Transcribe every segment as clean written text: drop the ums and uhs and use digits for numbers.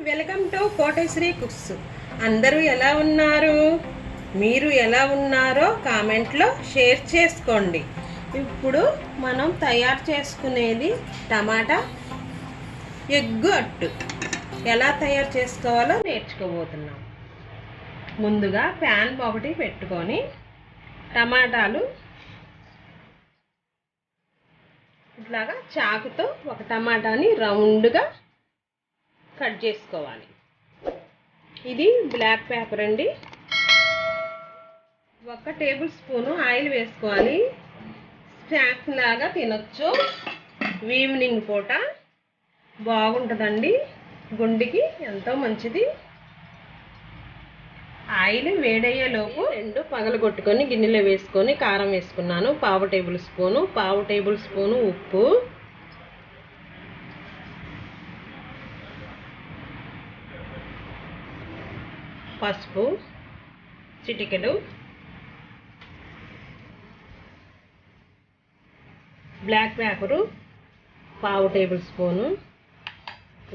Welcome to Koteswari cooks. అందరూ ఎలా ఉన్నారు? మీరు ఎలా ఉన్నారో కామెంట్లో షేర్ చేసుకోండి. ఇప్పుడు మనం తయారు చేసుకునేది టమాటా ఎగ్ అట్టు. ఎలా తయారు చేసుకోవాలో నేర్చుకోబోతున్నాం. ముందుగా ప్యాన్ ఒకటి పెట్టుకొని టమాటాలు ఇట్లాగా చాకుతో ఒక టమాటాని రౌండ్గా కట్ చేసుకోవాలి. ఇది బ్లాక్ పేపర్ అండి. 1 టేబుల్ స్పూను ఆయిల్ వేసుకోవాలి. స్నాక్స్ లాగా తినొచ్చు. ఈవినింగ్ పూట బాగుంటుందండి, గుండెకి ఎంతో మంచిది. ఆయిల్ వేడయ్యేలోపు 2 పగలగొట్టుకొని గిన్నెలో వేసుకొని కారం వేసుకున్నాను. 1/2 టేబుల్ స్పూను ఉప్పు, పసుపు చిటికెడు, బ్లాక్ పేపరు 1/2 టేబుల్ స్పూను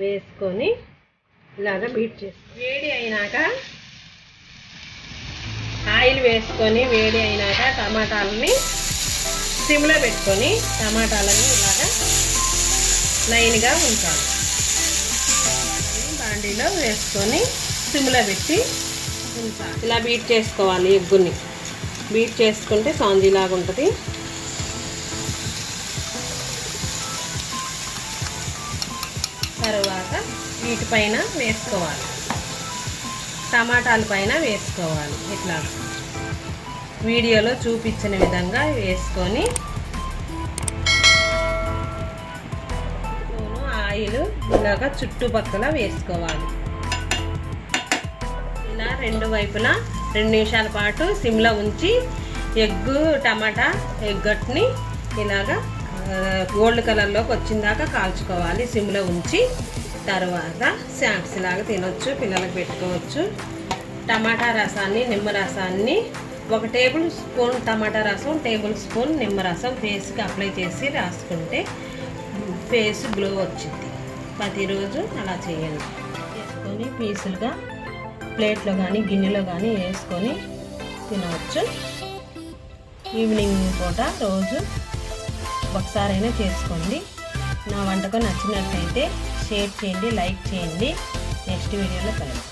వేసుకొని ఇలాగా బీట్ చేసి వేడి అయినాక ఆయిల్ వేసుకొని వేడి అయినాక టమాటాలని సిమ్లో పెట్టుకొని టమాటాలని ఇలాగా లైన్గా ఉంచాలి. బాండీలో వేసుకొని సిమ్లో పెట్టి ఉంచాలి. ఇలా బీట్ చేసుకోవాలి. ఎగ్గుని బీట్ చేసుకుంటే సాంజీలాగా ఉంటుంది. తర్వాత వీటిపైన వేసుకోవాలి, టమాటాల పైన వేసుకోవాలి. ఇట్లా వీడియోలో చూపించిన విధంగా వేసుకొని ఆయిల్ ఇలాగా చుట్టుపక్కల వేసుకోవాలి. ఇలా 2 వైపులా 2 నిమిషాల పాటు సిమ్లో ఉంచి టమాటా ఎగ్గట్ని ఇలాగా గోల్డ్ కలర్లోకి వచ్చిందాకా కాల్చుకోవాలి సిమ్లో ఉంచి. తర్వాత స్నాక్స్ లాగా తినొచ్చు, పిల్లలకు పెట్టుకోవచ్చు. టమాటా రసాన్ని, నిమ్మరసాన్ని 1 టేబుల్ స్పూన్ టమాటా రసం, 1 టేబుల్ స్పూన్ నిమ్మరసం ఫేస్కి అప్లై చేసి రాసుకుంటే ఫేస్ గ్లో వచ్చింది. ప్రతిరోజు అలా చేయండి. వేసుకొని పీసులుగా ప్లేట్లో కానీ గిన్నెలో కానీ వేసుకొని తినవచ్చు. ఈవినింగ్ పూట రోజు ఒకసారైనా చేసుకోండి. నా వంటకం నచ్చినట్లయితే షేర్ చేయండి, లైక్ చేయండి. నెక్స్ట్ వీడియోలో కలుద్దాం.